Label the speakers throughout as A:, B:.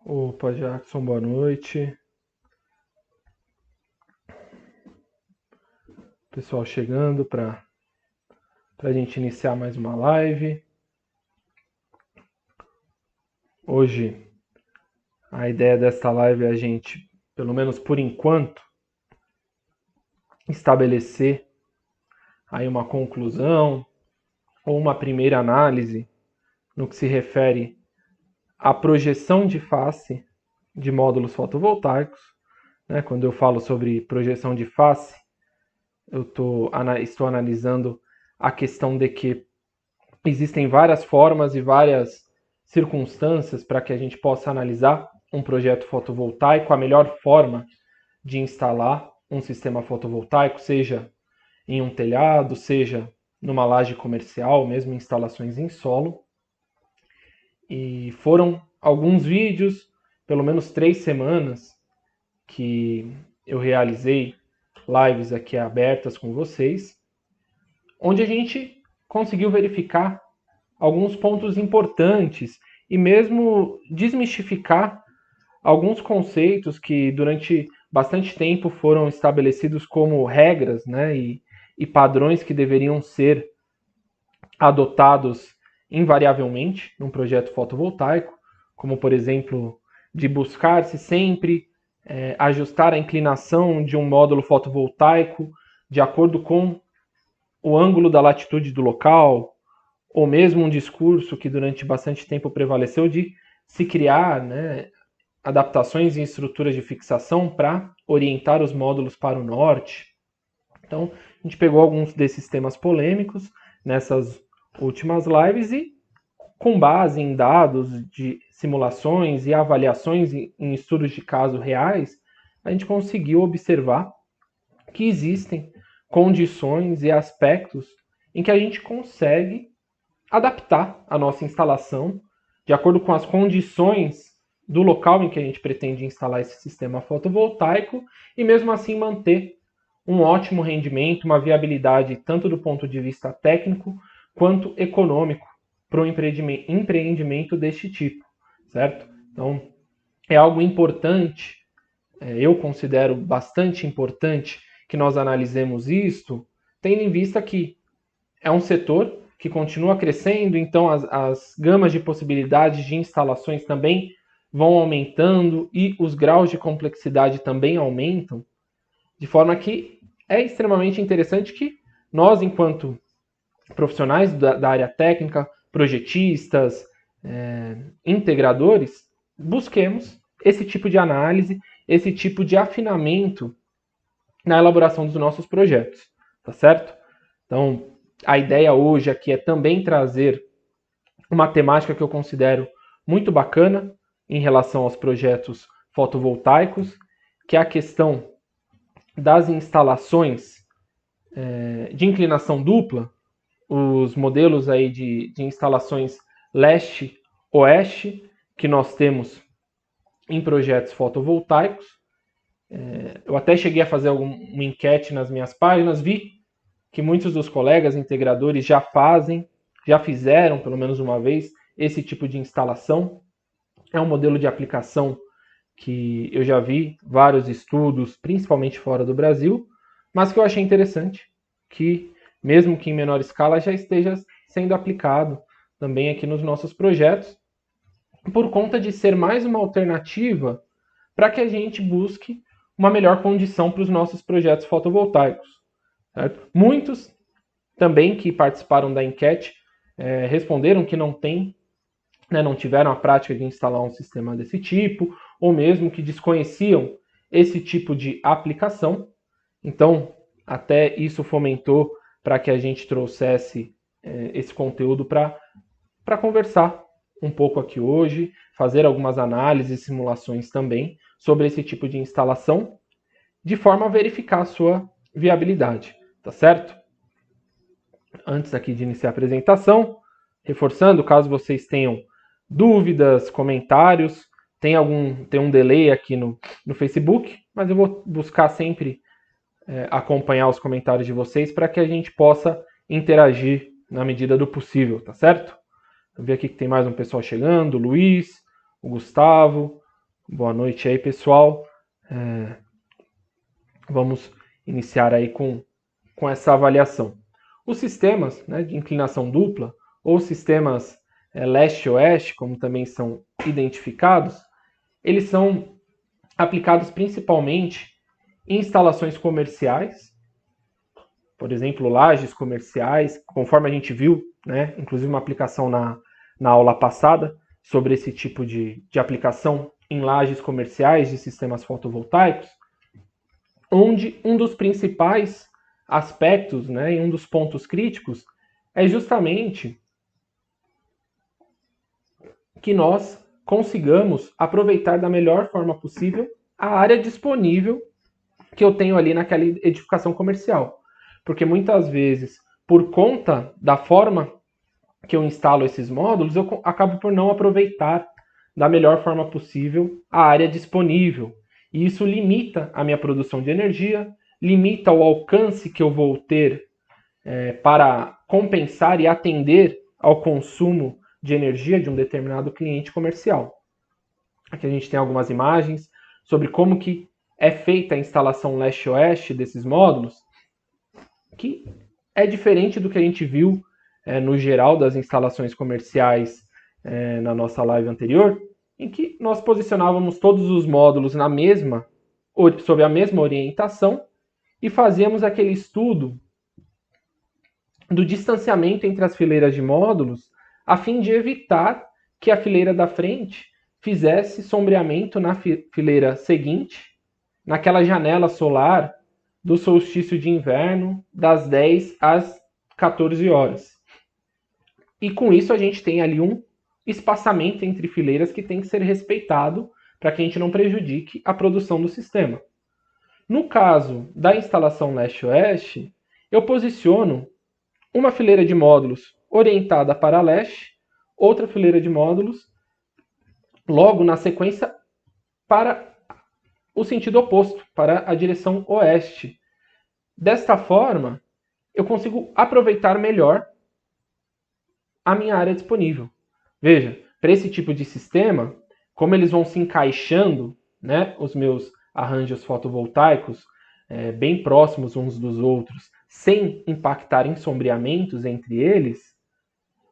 A: Opa, Jackson, boa noite. Pessoal chegando para a gente iniciar mais uma live. Hoje, a ideia desta live é a gente, pelo menos por enquanto, estabelecer aí uma conclusão ou uma primeira análise no que se refere à projeção de face de módulos fotovoltaicos. Quando eu falo sobre projeção de face, eu estou analisando a questão de que existem várias formas e várias circunstâncias para que a gente possa analisar um projeto fotovoltaico, a melhor forma de instalar um sistema fotovoltaico, seja em um telhado, seja numa laje comercial, mesmo instalações em solo. E foram alguns vídeos, pelo menos 3 semanas, que eu realizei lives aqui abertas com vocês, onde a gente conseguiu verificar alguns pontos importantes e mesmo desmistificar alguns conceitos que durante bastante tempo foram estabelecidos como regras, e padrões que deveriam ser adotados invariavelmente num projeto fotovoltaico, como por exemplo, de buscar-se sempre ajustar a inclinação de um módulo fotovoltaico de acordo com o ângulo da latitude do local, ou mesmo um discurso que durante bastante tempo prevaleceu de se criar adaptações em estruturas de fixação para orientar os módulos para o norte. Então, a gente pegou alguns desses temas polêmicos nessas últimas lives e, com base em dados de simulações e avaliações em estudos de caso reais, a gente conseguiu observar que existem condições e aspectos em que a gente consegue adaptar a nossa instalação de acordo com as condições do local em que a gente pretende instalar esse sistema fotovoltaico e mesmo assim manter um ótimo rendimento, uma viabilidade tanto do ponto de vista técnico quanto econômico para um empreendimento deste tipo, certo? Então, é algo importante, eu considero bastante importante que nós analisemos isto, tendo em vista que é um setor que continua crescendo, então as gamas de possibilidades de instalações também vão aumentando e os graus de complexidade também aumentam, de forma que é extremamente interessante que nós, enquanto profissionais da área técnica, projetistas, integradores, busquemos esse tipo de análise, esse tipo de afinamento na elaboração dos nossos projetos, tá certo? Então, a ideia hoje aqui é também trazer uma temática que eu considero muito bacana em relação aos projetos fotovoltaicos, que é a questão das instalações de inclinação dupla, os modelos aí de instalações leste-oeste que nós temos em projetos fotovoltaicos. Eu até cheguei a fazer uma enquete nas minhas páginas, vi que muitos dos colegas integradores já fizeram pelo menos uma vez esse tipo de instalação. É um modelo de aplicação que eu já vi vários estudos, principalmente fora do Brasil, mas que eu achei interessante, que mesmo que em menor escala já esteja sendo aplicado também aqui nos nossos projetos, por conta de ser mais uma alternativa para que a gente busque uma melhor condição para os nossos projetos fotovoltaicos. Certo? Muitos também que participaram da enquete responderam que não tiveram a prática de instalar um sistema desse tipo, ou mesmo que desconheciam esse tipo de aplicação. Então, até isso fomentou para que a gente trouxesse esse conteúdo para conversar um pouco aqui hoje, fazer algumas análises e simulações também sobre esse tipo de instalação, de forma a verificar a sua viabilidade, tá certo? Antes aqui de iniciar a apresentação, reforçando, caso vocês tenham dúvidas, comentários, tem um delay aqui no Facebook, mas eu vou buscar sempre acompanhar os comentários de vocês para que a gente possa interagir na medida do possível, tá certo? Vou ver aqui que tem mais um pessoal chegando, o Luiz, o Gustavo, Boa noite aí, pessoal. Vamos iniciar aí com essa avaliação. Os sistemas, né, de inclinação dupla, ou sistemas leste-oeste, como também são identificados, eles são aplicados principalmente em instalações comerciais, por exemplo, lajes comerciais, conforme a gente viu, né, inclusive uma aplicação na aula passada sobre esse tipo de aplicação em lajes comerciais de sistemas fotovoltaicos, onde um dos principais aspectos, né, e um dos pontos críticos é justamente que nós consigamos aproveitar da melhor forma possível a área disponível que eu tenho ali naquela edificação comercial. Porque muitas vezes, por conta da forma que eu instalo esses módulos, eu acabo por não aproveitar da melhor forma possível a área disponível. E isso limita a minha produção de energia, limita o alcance que eu vou ter para compensar e atender ao consumo de energia de um determinado cliente comercial. Aqui a gente tem algumas imagens sobre como que é feita a instalação leste-oeste desses módulos, que é diferente do que a gente viu no geral das instalações comerciais na nossa live anterior, em que nós posicionávamos todos os módulos sob a mesma orientação e fazíamos aquele estudo do distanciamento entre as fileiras de módulos, a fim de evitar que a fileira da frente fizesse sombreamento na fileira seguinte, naquela janela solar do solstício de inverno, das 10 às 14 horas. E com isso a gente tem ali um espaçamento entre fileiras que tem que ser respeitado para que a gente não prejudique a produção do sistema. No caso da instalação leste-oeste, eu posiciono uma fileira de módulos orientada para leste, outra fileira de módulos logo na sequência para o sentido oposto, para a direção oeste. Desta forma, eu consigo aproveitar melhor a minha área disponível. Veja, para esse tipo de sistema, como eles vão se encaixando, né, os meus arranjos fotovoltaicos bem próximos uns dos outros, sem impactar em sombreamentos entre eles,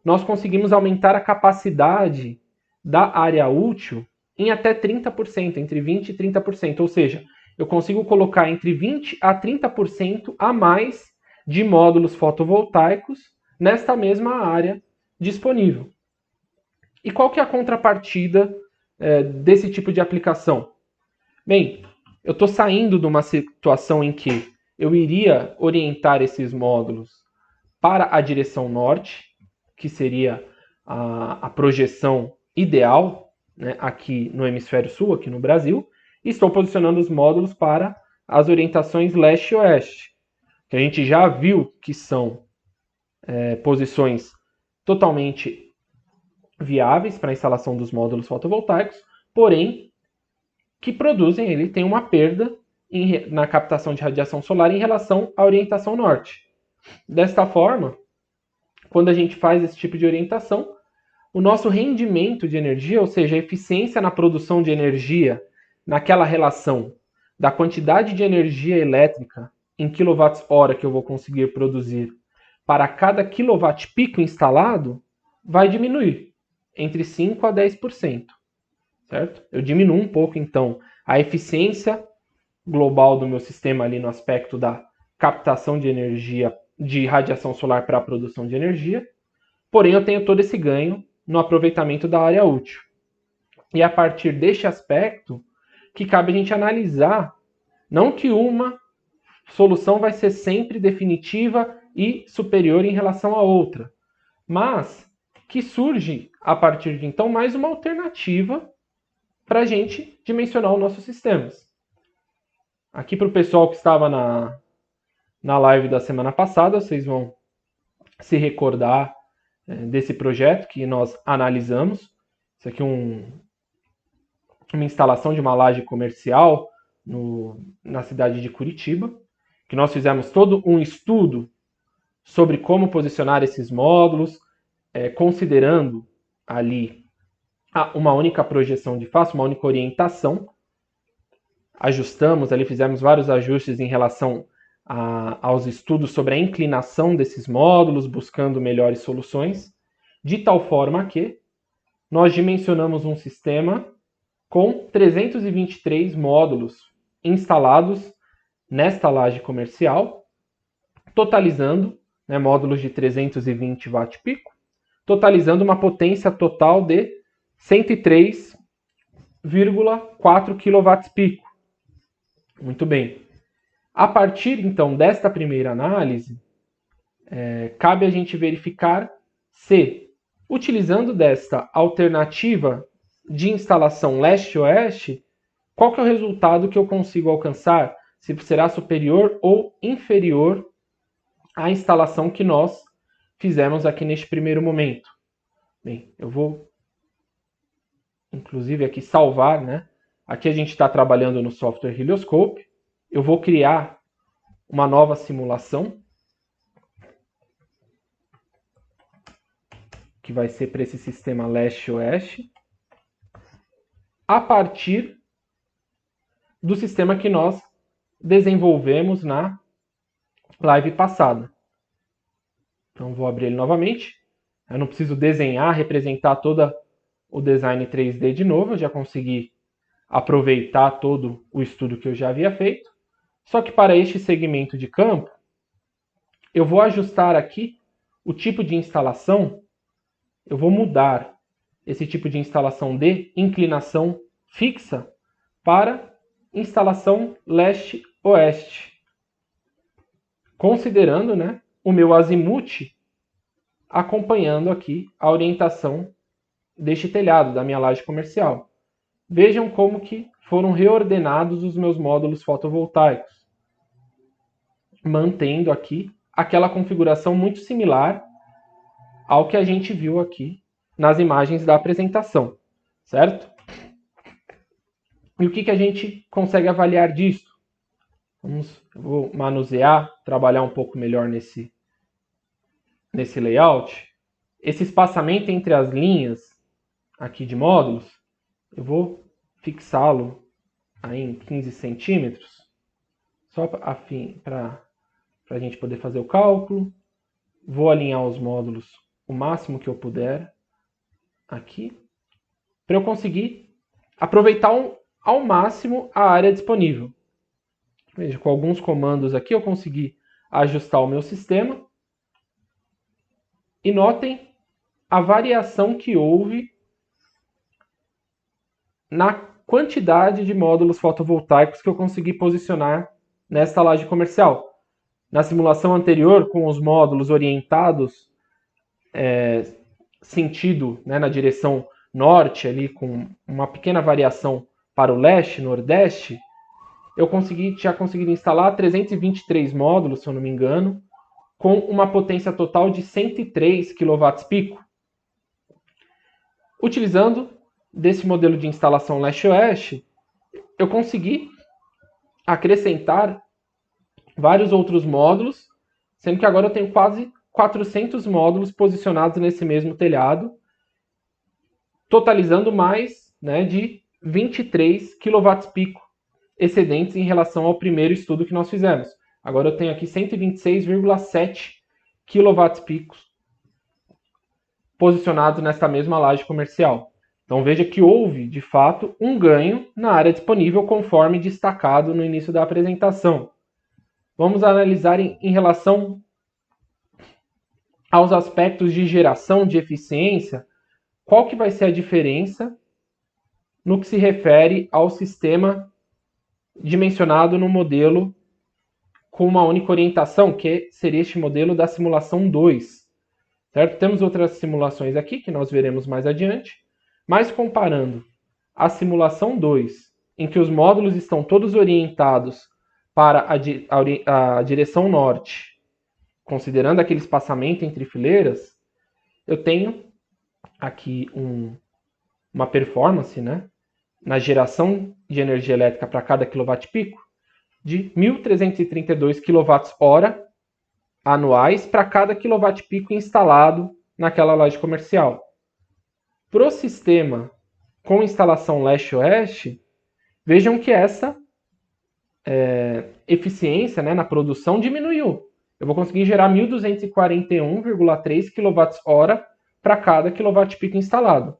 A: nós conseguimos aumentar a capacidade da área útil em até 30%, entre 20% e 30%. Ou seja, eu consigo colocar entre 20% a 30% a mais de módulos fotovoltaicos nesta mesma área disponível. E qual que é a contrapartida desse tipo de aplicação? Bem, eu estou saindo de uma situação em que eu iria orientar esses módulos para a direção norte, que seria a projeção ideal, né, aqui no hemisfério sul, aqui no Brasil, e estou posicionando os módulos para as orientações leste e oeste, que a gente já viu que são posições totalmente viáveis para a instalação dos módulos fotovoltaicos, porém que produzem, ele tem uma perda na captação de radiação solar em relação à orientação norte. Desta forma, quando a gente faz esse tipo de orientação, o nosso rendimento de energia, ou seja, a eficiência na produção de energia, naquela relação da quantidade de energia elétrica em kWh que eu vou conseguir produzir para cada quilowatt-pico instalado, vai diminuir entre 5% a 10%. Certo? Eu diminuo um pouco, então, a eficiência global do meu sistema ali no aspecto da captação de energia de radiação solar para a produção de energia, porém eu tenho todo esse ganho no aproveitamento da área útil. E é a partir deste aspecto que cabe a gente analisar, não que uma solução vai ser sempre definitiva e superior em relação à outra, mas que surge a partir de então mais uma alternativa para a gente dimensionar os nossos sistemas. Aqui para o pessoal que estava na live da semana passada, vocês vão se recordar desse projeto que nós analisamos. Isso aqui é uma instalação de uma laje comercial na cidade de Curitiba, que nós fizemos todo um estudo sobre como posicionar esses módulos, considerando ali uma única projeção de face, uma única orientação. Ajustamos ali, fizemos vários ajustes em relação aos estudos sobre a inclinação desses módulos, buscando melhores soluções, de tal forma que nós dimensionamos um sistema com 323 módulos instalados nesta laje comercial, totalizando, né, módulos de 320 watt-pico, totalizando uma potência total de 103,4 kW-pico. Muito bem. A partir, então, desta primeira análise, cabe a gente verificar se, utilizando desta alternativa de instalação leste-oeste, qual que é o resultado que eu consigo alcançar? Se será superior ou inferior à instalação que nós fizemos aqui neste primeiro momento. Bem, eu vou, inclusive, aqui salvar, né? Aqui a gente está trabalhando no software Helioscope. Eu vou criar uma nova simulação, que vai ser para esse sistema leste-oeste, a partir do sistema que nós desenvolvemos na live passada. Então, vou abrir ele novamente. Eu não preciso desenhar, representar todo o design 3D de novo. Eu já consegui aproveitar todo o estudo que eu já havia feito. Só que para este segmento de campo, eu vou ajustar aqui o tipo de instalação. Eu vou mudar esse tipo de instalação de inclinação fixa para instalação leste-oeste, considerando, né, o meu azimuth acompanhando aqui a orientação deste telhado, da minha laje comercial. Vejam como que foram reordenados os meus módulos fotovoltaicos, mantendo aqui aquela configuração muito similar ao que a gente viu aqui nas imagens da apresentação, certo? E o que a gente consegue avaliar disso? Eu vou manusear, trabalhar um pouco melhor nesse layout. Esse espaçamento entre as linhas aqui de módulos, eu vou fixá-lo aí em 15 centímetros, só para a gente poder fazer o cálculo. Vou alinhar os módulos o máximo que eu puder aqui, para eu conseguir aproveitar ao máximo a área disponível. Veja, com alguns comandos aqui eu consegui ajustar o meu sistema. E notem a variação que houve na quantidade de módulos fotovoltaicos que eu consegui posicionar nesta laje comercial. Na simulação anterior, com os módulos orientados sentido, né, na direção norte, ali com uma pequena variação para o leste, nordeste, eu tinha conseguido instalar 323 módulos, se eu não me engano, com uma potência total de 103 kW-pico. Utilizando desse modelo de instalação leste-oeste, eu consegui acrescentar vários outros módulos, sendo que agora eu tenho quase 400 módulos posicionados nesse mesmo telhado, totalizando mais, né, de 23 kW-pico excedentes em relação ao primeiro estudo que nós fizemos. Agora eu tenho aqui 126,7 kW-pico posicionados nesta mesma laje comercial. Então veja que houve, de fato, um ganho na área disponível, conforme destacado no início da apresentação. Vamos analisar em relação aos aspectos de geração de eficiência, qual que vai ser a diferença no que se refere ao sistema dimensionado no modelo com uma única orientação, que seria este modelo da simulação 2. Certo? Temos outras simulações aqui, que nós veremos mais adiante, mas comparando a simulação 2, em que os módulos estão todos orientados para a direção norte, considerando aquele espaçamento entre fileiras, eu tenho aqui uma performance, né, na geração de energia elétrica para cada quilowatt-pico de 1.332 kWh anuais para cada quilowatt-pico instalado naquela laje comercial. Para o sistema com instalação leste-oeste, vejam que essa eficiência, né, na produção diminuiu. Eu vou conseguir gerar 1.241,3 kWh para cada kWp instalado.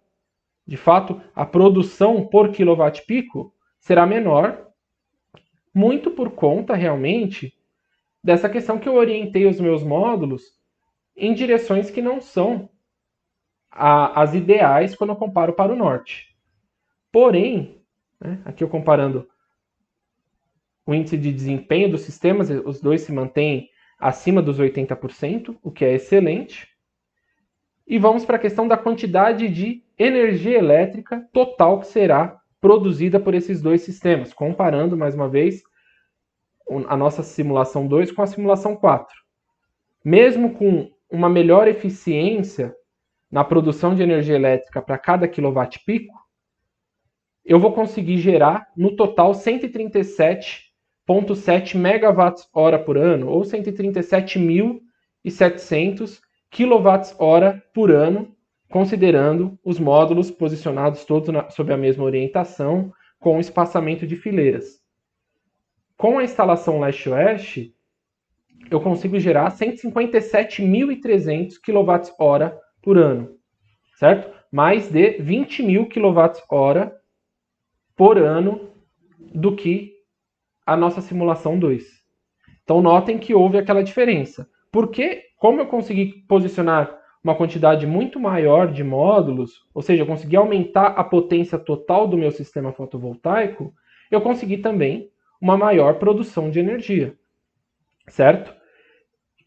A: De fato, a produção por kWp será menor, muito por conta, realmente, dessa questão que eu orientei os meus módulos em direções que não são as ideais quando eu comparo para o norte. Porém, né, aqui eu comparando o índice de desempenho dos sistemas, os dois se mantêm acima dos 80%, o que é excelente. E vamos para a questão da quantidade de energia elétrica total que será produzida por esses dois sistemas, comparando, mais uma vez, a nossa simulação 2 com a simulação 4. Mesmo com uma melhor eficiência na produção de energia elétrica para cada quilowatt-pico, eu vou conseguir gerar, no total, 137,7 megawatts-hora por ano, ou 137.700 kWh por ano, considerando os módulos posicionados todos sob a mesma orientação, com espaçamento de fileiras. Com a instalação leste-oeste, eu consigo gerar 157.300 kWh por ano, certo? Mais de 20.000 kWh por ano do que a nossa simulação 2. Então notem que houve aquela diferença. Porque, como eu consegui posicionar uma quantidade muito maior de módulos, ou seja, eu consegui aumentar a potência total do meu sistema fotovoltaico, eu consegui também uma maior produção de energia, certo?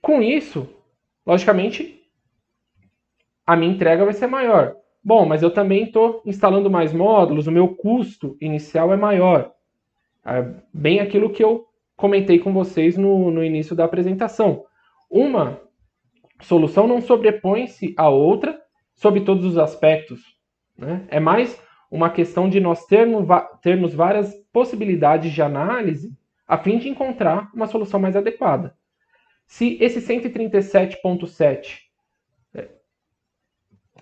A: Com isso, logicamente, a minha entrega vai ser maior. Bom, mas eu também estou instalando mais módulos, o meu custo inicial é maior. É bem aquilo que eu comentei com vocês no início da apresentação. Uma solução não sobrepõe-se à outra sob todos os aspectos, né? É mais uma questão de nós termos várias possibilidades de análise a fim de encontrar uma solução mais adequada. Se esse 137,7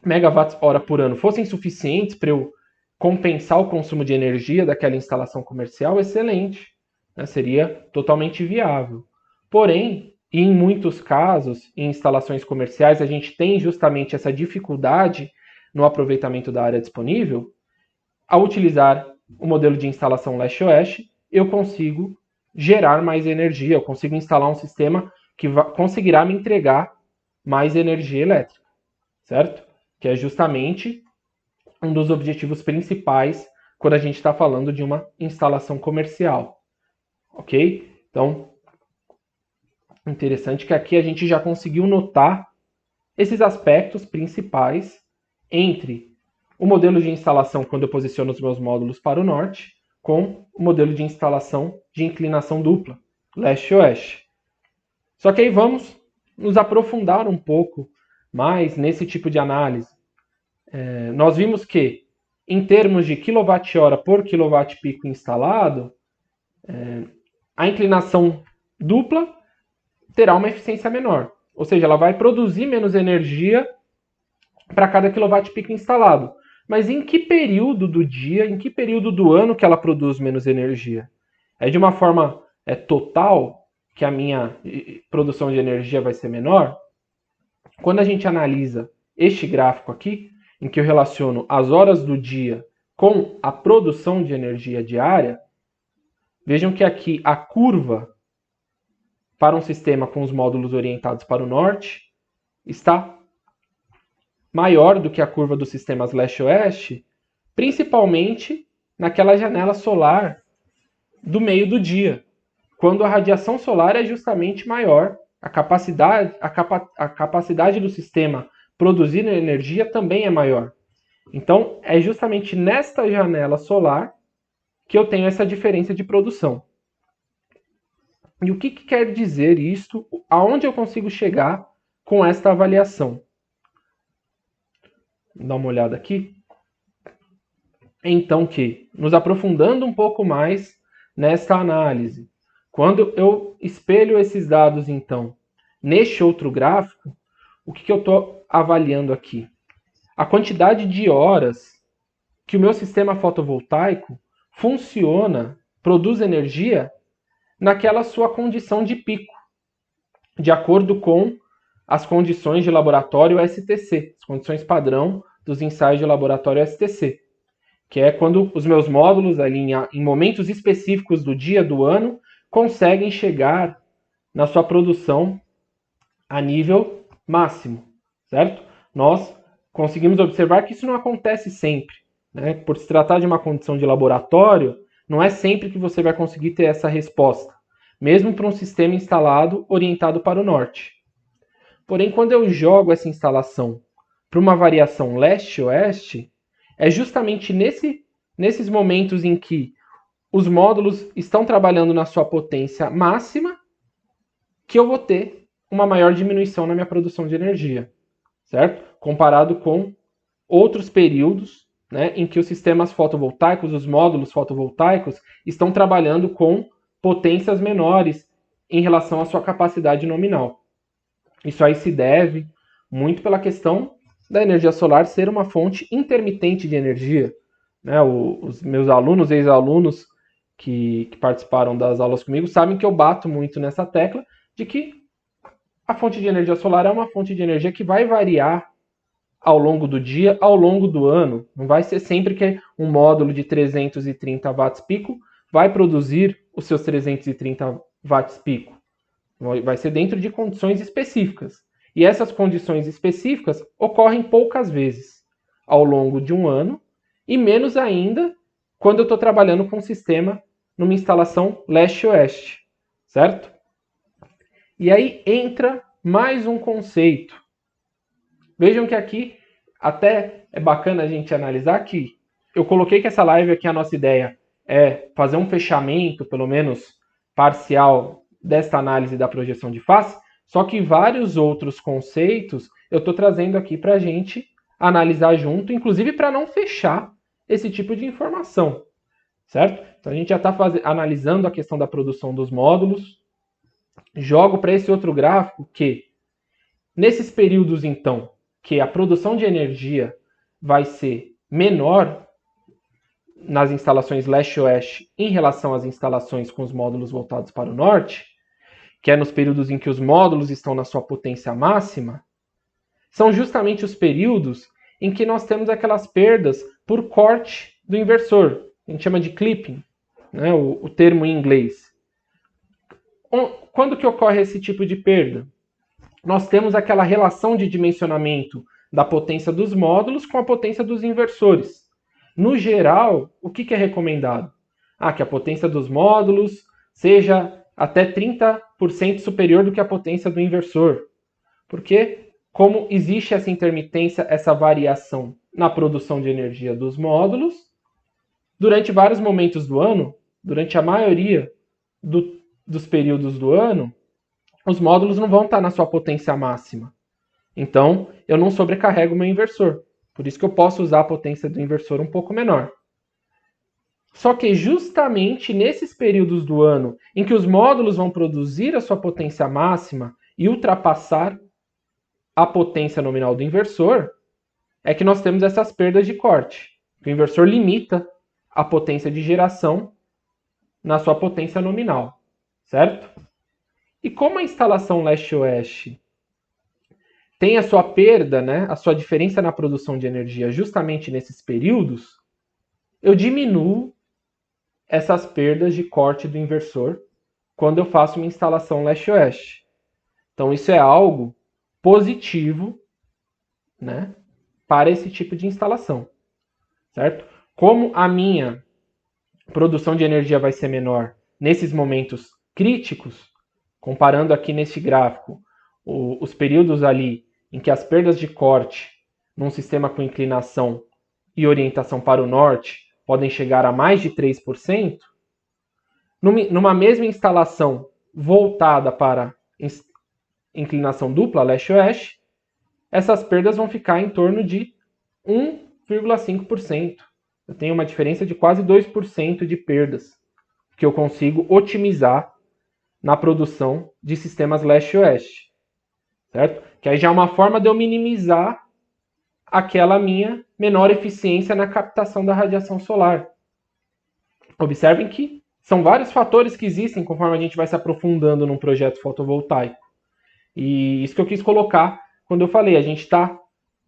A: megawatts-hora por ano fossem suficientes para eu compensar o consumo de energia daquela instalação comercial, excelente, né? Seria totalmente viável. Porém, em muitos casos, em instalações comerciais, a gente tem justamente essa dificuldade no aproveitamento da área disponível. Ao utilizar o modelo de instalação leste-oeste, eu consigo gerar mais energia, eu consigo instalar um sistema que conseguirá me entregar mais energia elétrica, certo? Que é justamente um dos objetivos principais quando a gente está falando de uma instalação comercial, ok? Então, interessante que aqui a gente já conseguiu notar esses aspectos principais entre o modelo de instalação quando eu posiciono os meus módulos para o norte com o modelo de instalação de inclinação dupla, leste-oeste. Só que aí vamos nos aprofundar um pouco mais nesse tipo de análise. Nós vimos que, em termos de quilowatt-hora por quilowatt-pico instalado, a inclinação dupla terá uma eficiência menor. Ou seja, ela vai produzir menos energia para cada quilowatt-pico instalado. Mas em que período do dia, em que período do ano que ela produz menos energia? É de uma forma total que a minha produção de energia vai ser menor? Quando a gente analisa este gráfico aqui, em que eu relaciono as horas do dia com a produção de energia diária, vejam que aqui a curva para um sistema com os módulos orientados para o norte está maior do que a curva dos sistemas leste-oeste, principalmente naquela janela solar do meio do dia, quando a radiação solar é justamente maior, a capacidade do sistema produzir energia também é maior. Então, é justamente nesta janela solar que eu tenho essa diferença de produção. E o que quer dizer isto? Aonde eu consigo chegar com esta avaliação? Vou dar uma olhada aqui. Então, nos aprofundando um pouco mais nesta análise, quando eu espelho esses dados, então, neste outro gráfico, o que eu estou avaliando aqui? A quantidade de horas que o meu sistema fotovoltaico funciona, produz energia naquela sua condição de pico, de acordo com as condições de laboratório STC, as condições padrão dos ensaios de laboratório STC, que é quando os meus módulos ali em momentos específicos do dia, do ano, conseguem chegar na sua produção a nível máximo, certo? Nós conseguimos observar que isso não acontece sempre, né? Por se tratar de uma condição de laboratório, não é sempre que você vai conseguir ter essa resposta, mesmo para um sistema instalado orientado para o norte. Porém, quando eu jogo essa instalação para uma variação leste-oeste, é justamente nesses momentos em que os módulos estão trabalhando na sua potência máxima que eu vou ter uma maior diminuição na minha produção de energia, certo? Comparado com outros períodos, né, em que os sistemas fotovoltaicos, os módulos fotovoltaicos, estão trabalhando com potências menores em relação à sua capacidade nominal. Isso aí se deve muito pela questão da energia solar ser uma fonte intermitente de energia, né? Os meus alunos, ex-alunos que participaram das aulas comigo, sabem que eu bato muito nessa tecla de que a fonte de energia solar é uma fonte de energia que vai variar ao longo do dia, ao longo do ano. Não vai ser sempre que um módulo de 330 watts pico vai produzir os seus 330 watts pico. Vai ser dentro de condições específicas. E essas condições específicas ocorrem poucas vezes ao longo de um ano, e menos ainda quando eu estou trabalhando com um sistema numa instalação leste-oeste, certo? E aí entra mais um conceito. Vejam que aqui até é bacana a gente analisar que eu coloquei que essa live aqui, a nossa ideia é fazer um fechamento, pelo menos parcial, desta análise da projeção de face, só que vários outros conceitos eu estou trazendo aqui para a gente analisar junto, inclusive para não fechar esse tipo de informação, certo? Então a gente já está analisando a questão da produção dos módulos. Jogo para esse outro gráfico que, nesses períodos, então, que a produção de energia vai ser menor nas instalações leste-oeste em relação às instalações com os módulos voltados para o norte, que é nos períodos em que os módulos estão na sua potência máxima, são justamente os períodos em que nós temos aquelas perdas por corte do inversor. A gente chama de clipping, né, o termo em inglês. Quando que ocorre esse tipo de perda? Nós temos aquela relação de dimensionamento da potência dos módulos com a potência dos inversores. No geral, o que é recomendado? Que a potência dos módulos seja até 30% superior do que a potência do inversor. Porque, como existe essa intermitência, essa variação na produção de energia dos módulos, durante vários momentos do ano, durante a maioria dos períodos do ano, os módulos não vão estar na sua potência máxima. Então, eu não sobrecarrego o meu inversor. Por isso que eu posso usar a potência do inversor um pouco menor. Só que justamente nesses períodos do ano em que os módulos vão produzir a sua potência máxima e ultrapassar a potência nominal do inversor, é que nós temos essas perdas de corte. O inversor limita a potência de geração na sua potência nominal, certo? E como a instalação leste-oeste tem a sua perda, né, a sua diferença na produção de energia justamente nesses períodos, eu diminuo essas perdas de corte do inversor quando eu faço uma instalação leste-oeste. Então isso é algo positivo, né, para esse tipo de instalação, certo? Como a minha produção de energia vai ser menor nesses momentos críticos, comparando aqui nesse gráfico os períodos ali em que as perdas de corte num sistema com inclinação e orientação para o norte podem chegar a mais de 3%, numa mesma instalação voltada para inclinação dupla, leste-oeste, essas perdas vão ficar em torno de 1,5%. Eu tenho uma diferença de quase 2% de perdas que eu consigo otimizar na produção de sistemas leste-oeste, certo? Que aí já é uma forma de eu minimizar aquela minha menor eficiência na captação da radiação solar. Observem que são vários fatores que existem conforme a gente vai se aprofundando num projeto fotovoltaico. E isso que eu quis colocar quando eu falei, a gente está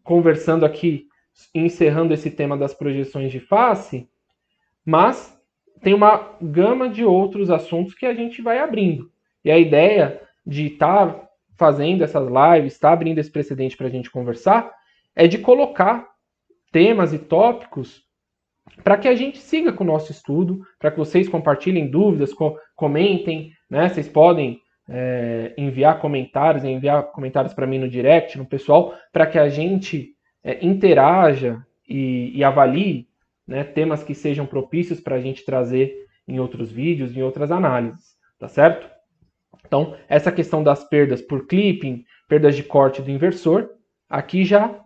A: conversando aqui, encerrando esse tema das projeções de face, mas tem uma gama de outros assuntos que a gente vai abrindo. E a ideia de estar fazendo essas lives, estar abrindo esse precedente para a gente conversar, é de colocar temas e tópicos para que a gente siga com o nosso estudo, para que vocês compartilhem dúvidas, comentem, né? Vocês podem enviar comentários para mim no direct, no pessoal, para que a gente interaja e avalie, né, temas que sejam propícios para a gente trazer em outros vídeos, em outras análises, tá certo? Então, essa questão das perdas por clipping, perdas de corte do inversor, aqui já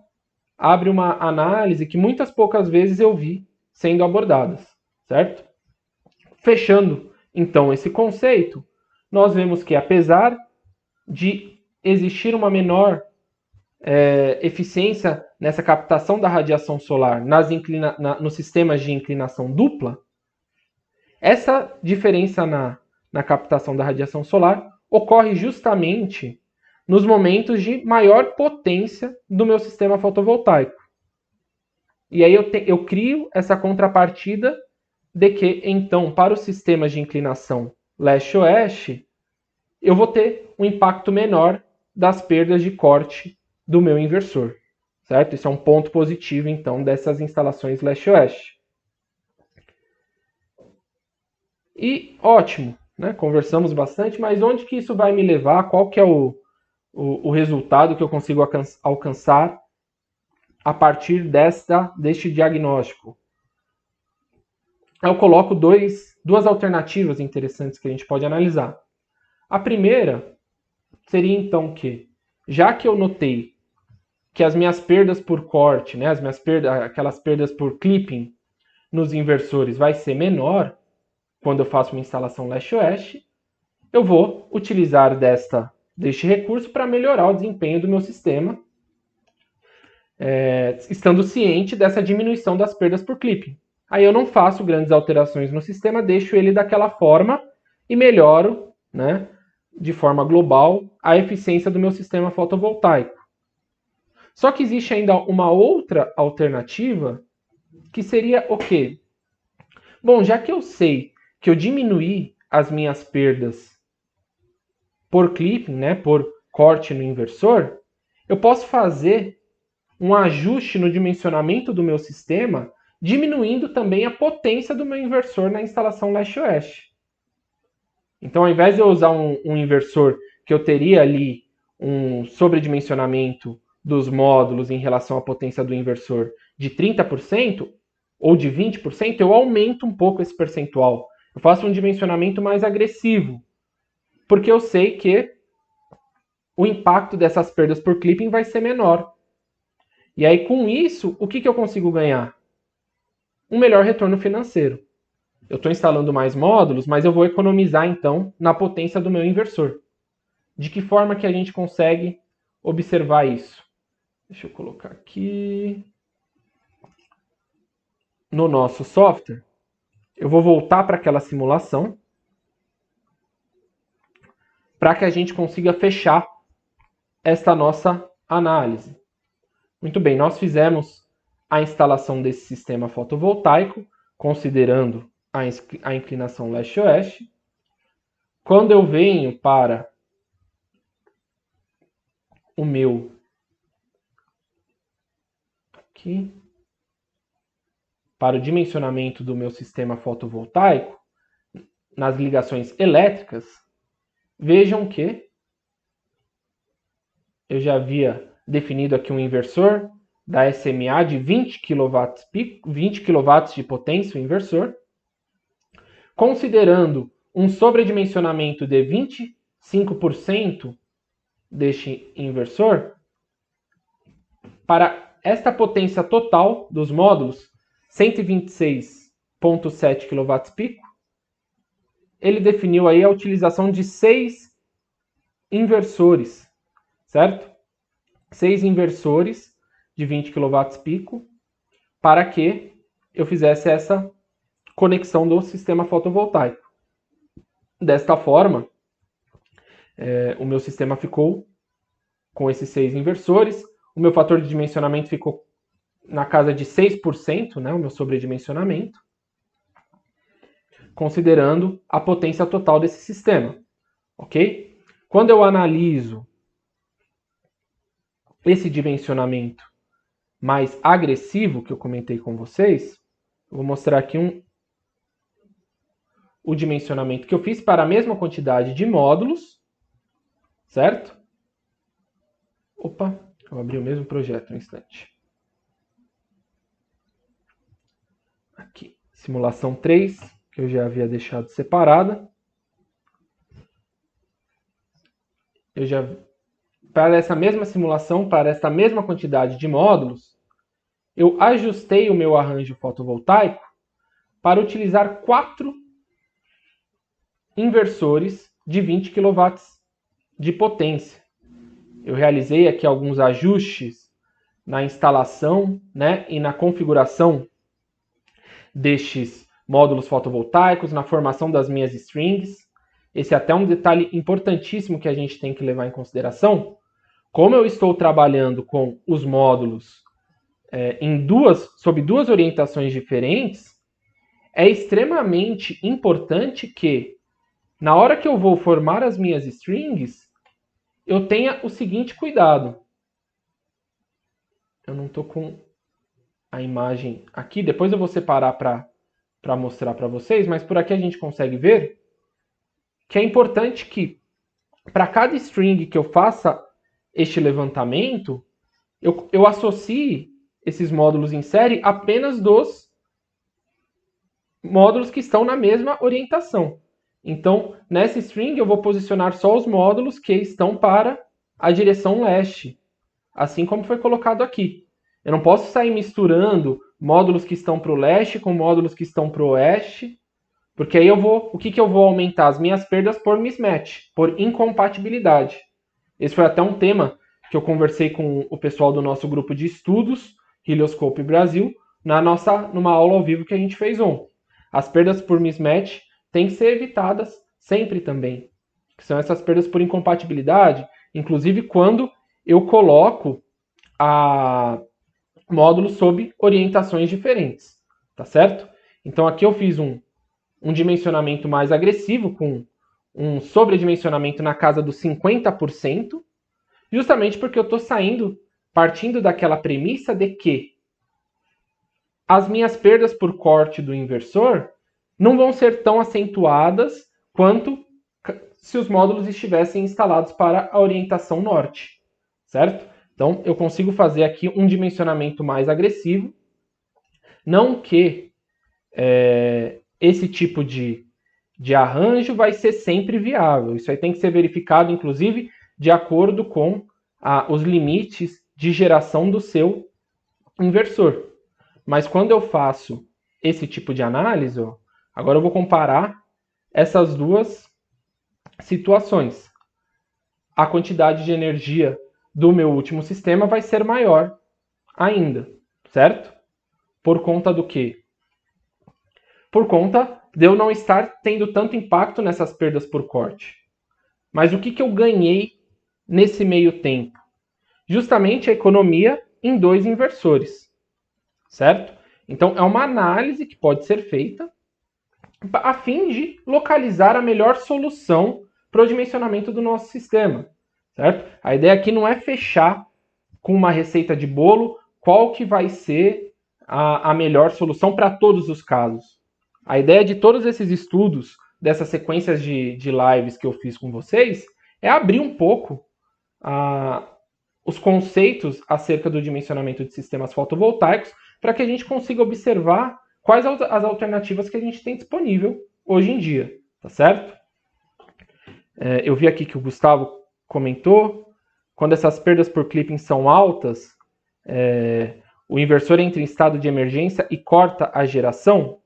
A: abre uma análise que muitas poucas vezes eu vi sendo abordadas, certo? Fechando, então, esse conceito, nós vemos que, apesar de existir uma menor eficiência nessa captação da radiação solar nos sistemas de inclinação dupla, essa diferença na captação da radiação solar ocorre justamente nos momentos de maior potência do meu sistema fotovoltaico. E aí eu crio essa contrapartida de que, então, para os sistemas de inclinação leste-oeste, eu vou ter um impacto menor das perdas de corte do meu inversor, certo? Isso é um ponto positivo, então, dessas instalações leste-oeste. E ótimo, né? Conversamos bastante, mas onde que isso vai me levar? Qual que é o resultado que eu consigo alcançar a partir deste diagnóstico? Eu coloco duas alternativas interessantes que a gente pode analisar. A primeira seria então que, já que eu notei que as minhas perdas por corte, né, aquelas perdas por clipping nos inversores vai ser menor quando eu faço uma instalação leste-oeste, eu vou utilizar deste recurso para melhorar o desempenho do meu sistema, estando ciente dessa diminuição das perdas por clipping. Aí eu não faço grandes alterações no sistema, deixo ele daquela forma e melhoro, né, de forma global, a eficiência do meu sistema fotovoltaico. Só que existe ainda uma outra alternativa, que seria o quê? Bom, já que eu sei que eu diminuí as minhas perdas por clipping, né, por corte no inversor, eu posso fazer um ajuste no dimensionamento do meu sistema, diminuindo também a potência do meu inversor na instalação leste-oeste. Então, ao invés de eu usar um inversor que eu teria ali um sobredimensionamento dos módulos em relação à potência do inversor de 30% ou de 20%, eu aumento um pouco esse percentual. Eu faço um dimensionamento mais agressivo, porque eu sei que o impacto dessas perdas por clipping vai ser menor. E aí, com isso, o que eu consigo ganhar? Um melhor retorno financeiro. Eu estou instalando mais módulos, mas eu vou economizar, então, na potência do meu inversor. De que forma que a gente consegue observar isso? Deixa eu colocar aqui. No nosso software, eu vou voltar para aquela simulação para que a gente consiga fechar esta nossa análise. Muito bem, nós fizemos a instalação desse sistema fotovoltaico, considerando a inclinação leste-oeste. Quando eu venho para o meu aqui, para o dimensionamento do meu sistema fotovoltaico, nas ligações elétricas, vejam que eu já havia definido aqui um inversor da SMA de 20 kW de potência, o inversor, considerando um sobredimensionamento de 25% deste inversor, para esta potência total dos módulos, 126,7 kW pico, ele definiu aí a utilização de 6 inversores, certo? 6 inversores de 20 kW pico para que eu fizesse essa conexão do sistema fotovoltaico. Desta forma, o meu sistema ficou com esses 6 inversores, o meu fator de dimensionamento ficou na casa de 6%, né, o meu sobredimensionamento, considerando a potência total desse sistema, ok? Quando eu analiso esse dimensionamento mais agressivo que eu comentei com vocês, eu vou mostrar aqui o dimensionamento que eu fiz para a mesma quantidade de módulos, certo? Opa, eu abri o mesmo projeto um instante. Aqui, simulação 3, que eu já havia deixado separada. Para essa mesma simulação, para essa mesma quantidade de módulos, eu ajustei o meu arranjo fotovoltaico para utilizar 4 inversores de 20 kW de potência. Eu realizei aqui alguns ajustes na instalação, né, e na configuração destes módulos fotovoltaicos, na formação das minhas strings. Esse é até um detalhe importantíssimo que a gente tem que levar em consideração. Como eu estou trabalhando com os módulos sob duas orientações diferentes, é extremamente importante que, na hora que eu vou formar as minhas strings, eu tenha o seguinte cuidado. Eu não estou com a imagem aqui, depois eu vou separar para mostrar para vocês, mas por aqui a gente consegue ver que é importante que, para cada string que eu faça este levantamento, eu associe esses módulos em série apenas dos módulos que estão na mesma orientação. Então, nessa string eu vou posicionar só os módulos que estão para a direção leste, assim como foi colocado aqui. Eu não posso sair misturando módulos que estão para o leste com módulos que estão para o oeste, porque aí o que eu vou aumentar? As minhas perdas por mismatch, por incompatibilidade. Esse foi até um tema que eu conversei com o pessoal do nosso grupo de estudos, Helioscope Brasil, numa aula ao vivo que a gente fez ontem. As perdas por mismatch têm que ser evitadas sempre também, que são essas perdas por incompatibilidade, inclusive quando eu coloco módulos sob orientações diferentes, tá certo? Então aqui eu fiz um dimensionamento mais agressivo, com um sobredimensionamento na casa dos 50%, justamente porque eu estou partindo daquela premissa de que as minhas perdas por corte do inversor não vão ser tão acentuadas quanto se os módulos estivessem instalados para a orientação norte, certo? Então, eu consigo fazer aqui um dimensionamento mais agressivo, não que esse tipo de arranjo vai ser sempre viável. Isso aí tem que ser verificado, inclusive, de acordo com os limites de geração do seu inversor. Mas quando eu faço esse tipo de análise, agora eu vou comparar essas duas situações. A quantidade de energia do meu último sistema vai ser maior ainda, certo? Por conta do quê? Por conta de eu não estar tendo tanto impacto nessas perdas por corte. Mas o que eu ganhei nesse meio tempo? Justamente a economia em 2 inversores, certo? Então, é uma análise que pode ser feita a fim de localizar a melhor solução para o dimensionamento do nosso sistema, certo? A ideia aqui não é fechar com uma receita de bolo qual que vai ser a melhor solução para todos os casos. A ideia de todos esses estudos, dessas sequências de lives que eu fiz com vocês, é abrir um pouco os conceitos acerca do dimensionamento de sistemas fotovoltaicos para que a gente consiga observar quais as alternativas que a gente tem disponível hoje em dia, tá certo? Eu vi aqui que o Gustavo comentou, quando essas perdas por clipping são altas, o inversor entra em estado de emergência e corta a geração.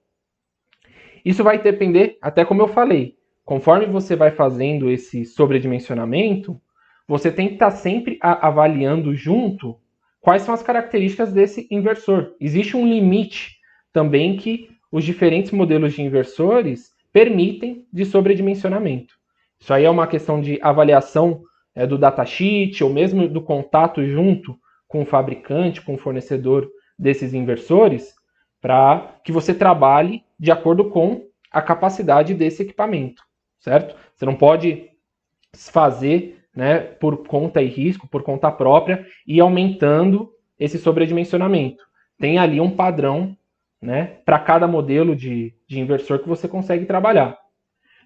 A: Isso vai depender, até como eu falei, conforme você vai fazendo esse sobredimensionamento, você tem que estar sempre avaliando junto quais são as características desse inversor. Existe um limite também que os diferentes modelos de inversores permitem de sobredimensionamento. Isso aí é uma questão de avaliação do datasheet ou mesmo do contato junto com o fabricante, com o fornecedor desses inversores, para que você trabalhe de acordo com a capacidade desse equipamento, certo? Você não pode fazer, né, por conta e risco, por conta própria, e aumentando esse sobredimensionamento. Tem ali um padrão, né, para cada modelo de inversor que você consegue trabalhar.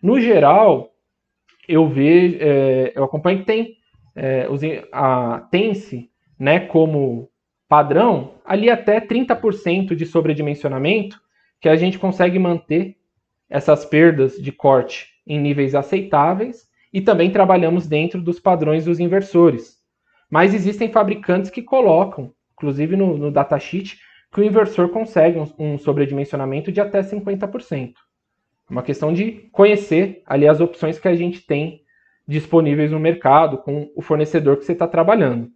A: No geral, eu acompanho que tem tem-se, né, como padrão ali até 30% de sobredimensionamento, que a gente consegue manter essas perdas de corte em níveis aceitáveis, e também trabalhamos dentro dos padrões dos inversores. Mas existem fabricantes que colocam, inclusive no datasheet, que o inversor consegue um sobredimensionamento de até 50%. É uma questão de conhecer ali as opções que a gente tem disponíveis no mercado com o fornecedor que você está trabalhando.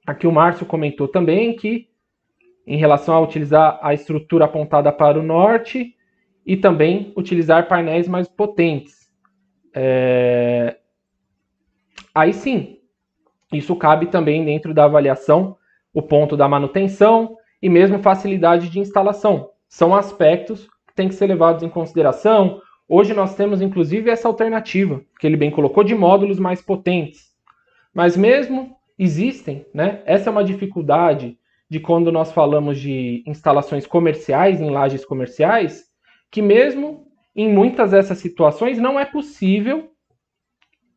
A: Aqui o Márcio comentou também que, em relação a utilizar a estrutura apontada para o norte e também utilizar painéis mais potentes. Aí sim, isso cabe também dentro da avaliação, o ponto da manutenção e mesmo facilidade de instalação. São aspectos que têm que ser levados em consideração. Hoje nós temos inclusive essa alternativa, que ele bem colocou, de módulos mais potentes. Mas mesmo existem, né? Essa é uma dificuldade de quando nós falamos de instalações comerciais, em lajes comerciais, que mesmo em muitas dessas situações não é possível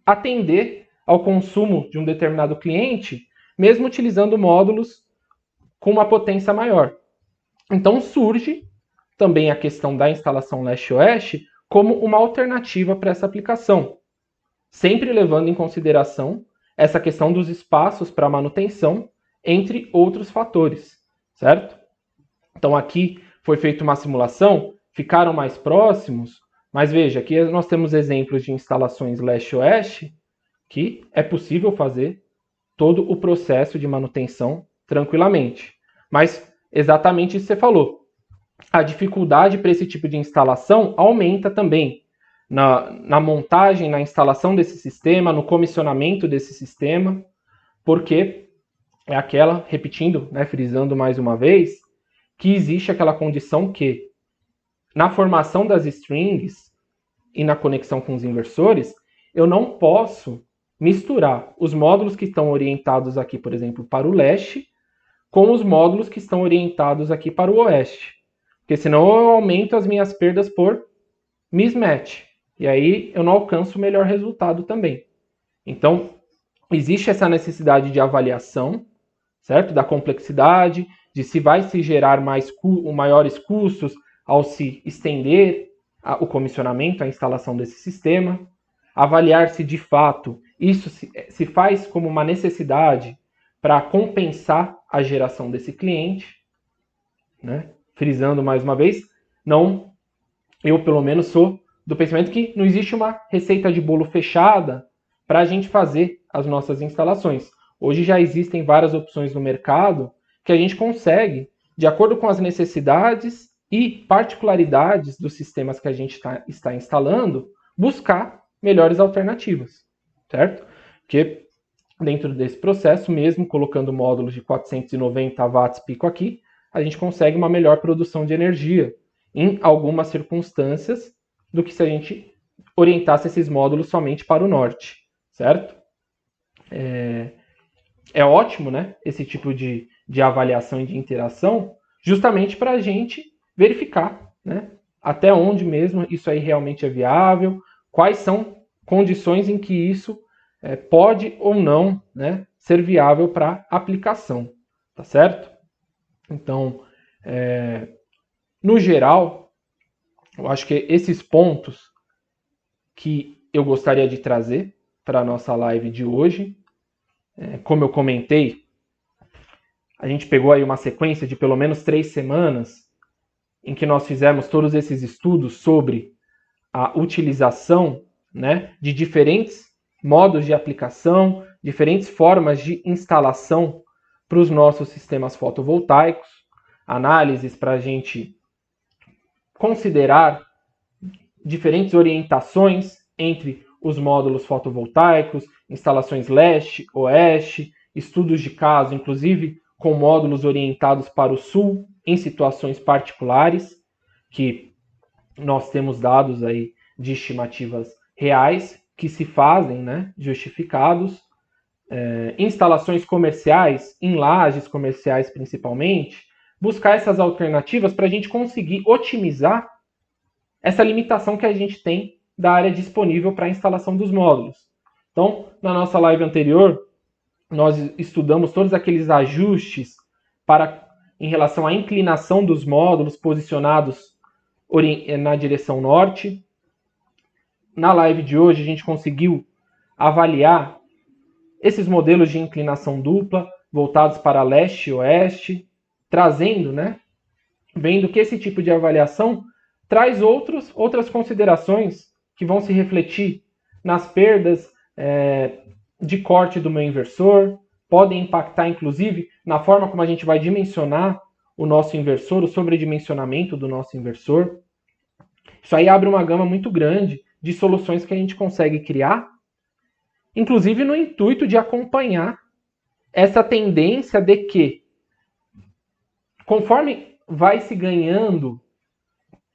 A: atender ao consumo de um determinado cliente, mesmo utilizando módulos com uma potência maior. Então surge também a questão da instalação leste-oeste como uma alternativa para essa aplicação, sempre levando em consideração essa questão dos espaços para manutenção, entre outros fatores, certo? Então aqui foi feita uma simulação, ficaram mais próximos, mas veja, aqui nós temos exemplos de instalações leste-oeste que é possível fazer todo o processo de manutenção tranquilamente. Mas exatamente isso que você falou. A dificuldade para esse tipo de instalação aumenta também na montagem, na instalação desse sistema, no comissionamento desse sistema, porque é aquela, repetindo, né, frisando mais uma vez, que existe aquela condição que, na formação das strings e na conexão com os inversores, eu não posso misturar os módulos que estão orientados aqui, por exemplo, para o leste, com os módulos que estão orientados aqui para o oeste. Porque senão eu aumento as minhas perdas por mismatch. E aí eu não alcanço o melhor resultado também. Então, existe essa necessidade de avaliação, certo? Da complexidade, de se vai se gerar maiores custos ao se estender o comissionamento, a instalação desse sistema. Avaliar se de fato isso se faz como uma necessidade para compensar a geração desse cliente, né? Frisando mais uma vez, eu pelo menos sou do pensamento que não existe uma receita de bolo fechada para a gente fazer as nossas instalações. Hoje já existem várias opções no mercado que a gente consegue, de acordo com as necessidades e particularidades dos sistemas que a gente está instalando, buscar melhores alternativas, certo? Porque dentro desse processo, mesmo colocando módulos de 490 watts pico aqui, a gente consegue uma melhor produção de energia em algumas circunstâncias do que se a gente orientasse esses módulos somente para o norte, certo? É ótimo, né, esse tipo de avaliação e de interação, justamente para a gente verificar, né, até onde mesmo isso aí realmente é viável, quais são condições em que isso pode ou não, né, ser viável para aplicação, tá certo? Então, no geral, eu acho que esses pontos que eu gostaria de trazer para a nossa live de hoje, como eu comentei, a gente pegou aí uma sequência de pelo menos 3 semanas em que nós fizemos todos esses estudos sobre a utilização, né, de diferentes modos de aplicação, diferentes formas de instalação para os nossos sistemas fotovoltaicos, análises para a gente considerar diferentes orientações entre os módulos fotovoltaicos, instalações leste, oeste, estudos de caso, inclusive com módulos orientados para o sul, em situações particulares, que nós temos dados aí de estimativas reais que se fazem, né, justificados, instalações comerciais, em lajes comerciais principalmente, buscar essas alternativas para a gente conseguir otimizar essa limitação que a gente tem da área disponível para a instalação dos módulos. Então, na nossa live anterior, nós estudamos todos aqueles ajustes em relação à inclinação dos módulos posicionados na direção norte. Na live de hoje, a gente conseguiu avaliar esses modelos de inclinação dupla, voltados para leste e oeste, trazendo, né, vendo que esse tipo de avaliação traz outras considerações que vão se refletir nas perdas de corte do meu inversor, podem impactar, inclusive, na forma como a gente vai dimensionar o nosso inversor, o sobredimensionamento do nosso inversor. Isso aí abre uma gama muito grande de soluções que a gente consegue criar, inclusive no intuito de acompanhar essa tendência de que, conforme vai se ganhando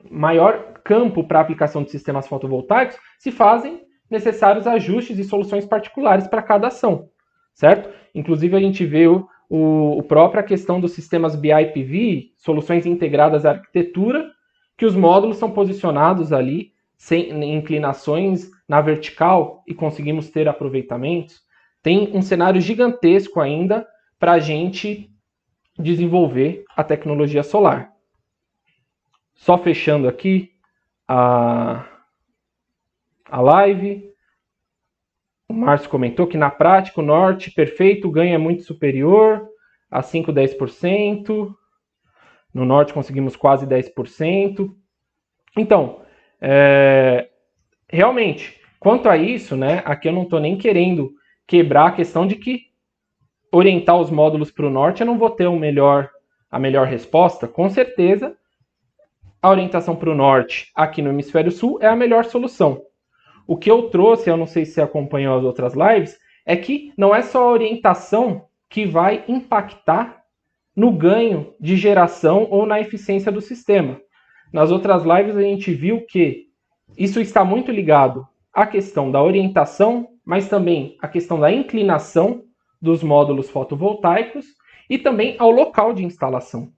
A: maior campo para a aplicação de sistemas fotovoltaicos, se fazem necessários ajustes e soluções particulares para cada ação, certo? Inclusive a gente vê a própria questão dos sistemas BIPV, soluções integradas à arquitetura, que os módulos são posicionados ali sem inclinações na vertical e conseguimos ter aproveitamentos. Tem um cenário gigantesco ainda para a gente desenvolver a tecnologia solar. Só fechando aqui a live, o Márcio comentou que na prática o norte perfeito ganha muito superior a 5, 10%. No norte conseguimos quase 10%. Então, realmente, quanto a isso, né, aqui eu não estou nem querendo quebrar a questão de que orientar os módulos para o norte eu não vou ter a melhor resposta. Com certeza, a orientação para o norte aqui no hemisfério sul é a melhor solução. O que eu trouxe, eu não sei se você acompanhou as outras lives, é que não é só a orientação que vai impactar no ganho de geração ou na eficiência do sistema. Nas outras lives a gente viu que isso está muito ligado à questão da orientação, mas também à questão da inclinação dos módulos fotovoltaicos e também ao local de instalação.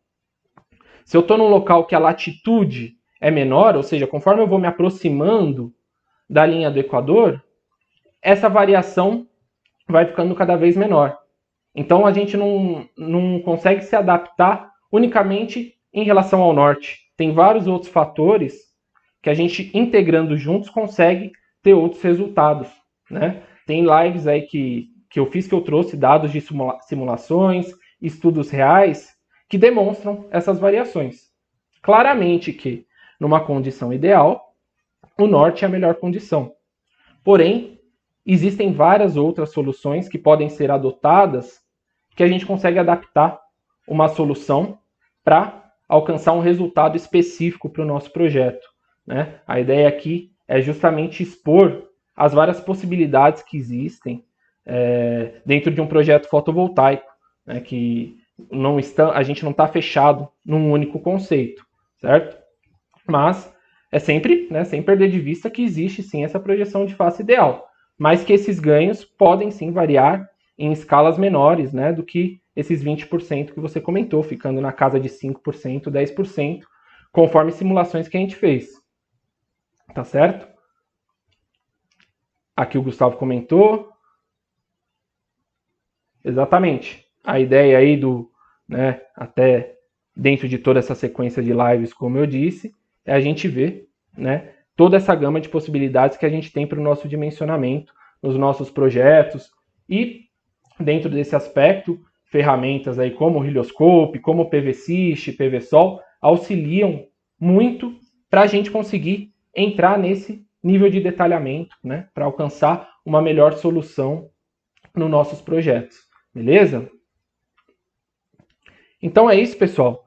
A: Se eu estou num local que a latitude é menor, ou seja, conforme eu vou me aproximando da linha do Equador, essa variação vai ficando cada vez menor. Então a gente não consegue se adaptar unicamente em relação ao norte. Tem vários outros fatores que a gente, integrando juntos, consegue ter outros resultados, né? Tem lives aí que eu fiz, que eu trouxe dados de simulações, estudos reais, que demonstram essas variações. Claramente que, numa condição ideal, o norte é a melhor condição. Porém, existem várias outras soluções que podem ser adotadas que a gente consegue adaptar uma solução para alcançar um resultado específico para o nosso projeto, né? A ideia aqui é justamente expor as várias possibilidades que existem dentro de um projeto fotovoltaico, né? Que a gente não está fechado num único conceito, certo? Mas é sempre, né, sem perder de vista que existe sim essa projeção de face ideal, mas que esses ganhos podem sim variar em escalas menores, né, do que esses 20% que você comentou, ficando na casa de 5%, 10%, conforme simulações que a gente fez. Tá certo? Aqui o Gustavo comentou. Exatamente. A ideia aí né, até dentro de toda essa sequência de lives, como eu disse, é a gente ver, né, toda essa gama de possibilidades que a gente tem para o nosso dimensionamento, nos nossos projetos, e dentro desse aspecto, ferramentas aí como o Helioscope, como o PVSys, PVSol, auxiliam muito para a gente conseguir entrar nesse nível de detalhamento, né, para alcançar uma melhor solução nos nossos projetos, beleza? Então é isso, pessoal.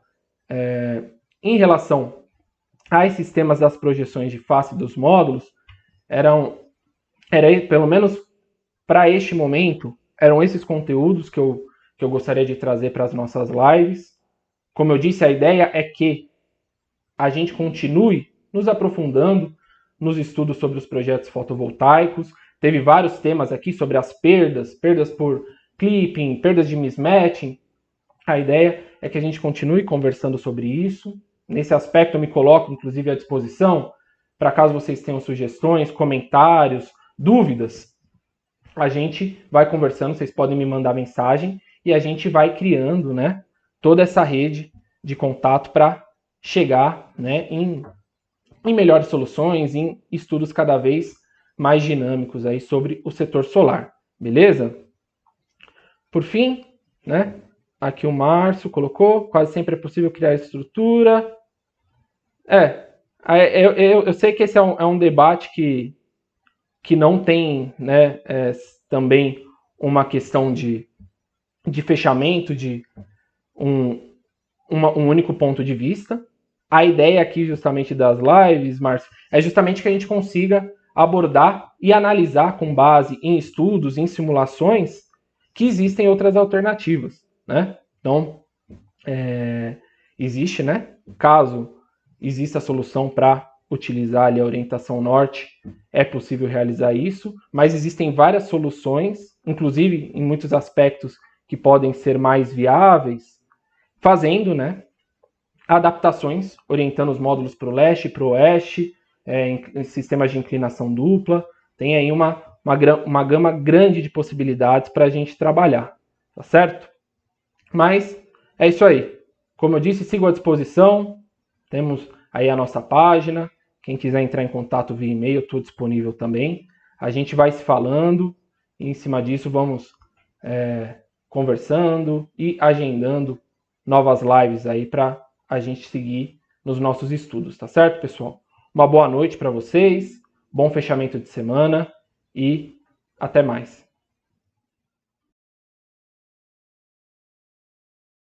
A: Em relação a esses temas das projeções de face dos módulos, era pelo menos para este momento, eram esses conteúdos que eu gostaria de trazer para as nossas lives. Como eu disse, a ideia é que a gente continue nos aprofundando nos estudos sobre os projetos fotovoltaicos. Teve vários temas aqui sobre as perdas por clipping, perdas de mismatching. A ideia é que a gente continue conversando sobre isso. Nesse aspecto, eu me coloco, inclusive, à disposição para caso vocês tenham sugestões, comentários, dúvidas. A gente vai conversando, vocês podem me mandar mensagem e a gente vai criando, né, toda essa rede de contato para chegar, né, em melhores soluções, em estudos cada vez mais dinâmicos aí sobre o setor solar, beleza? Por fim, né, aqui o Márcio colocou, quase sempre é possível criar estrutura. Eu sei que esse é um debate que não tem, né, também uma questão de fechamento, de um único ponto de vista. A ideia aqui justamente das lives, Márcio, é justamente que a gente consiga abordar e analisar com base em estudos, em simulações, que existem outras alternativas, né? Então, existe, né? Caso exista a solução para utilizar ali a orientação norte, é possível realizar isso, mas existem várias soluções, inclusive em muitos aspectos que podem ser mais viáveis, fazendo, né, adaptações, orientando os módulos para o leste e para o oeste, em sistemas de inclinação dupla. Tem aí uma gama grande de possibilidades para a gente trabalhar, tá certo? Mas é isso aí. Como eu disse, sigo à disposição. Temos aí a nossa página. Quem quiser entrar em contato via e-mail, estou disponível também. A gente vai se falando e em cima disso vamos conversando e agendando novas lives aí para a gente seguir nos nossos estudos, tá certo, pessoal? Uma boa noite para vocês, bom fechamento de semana e até mais.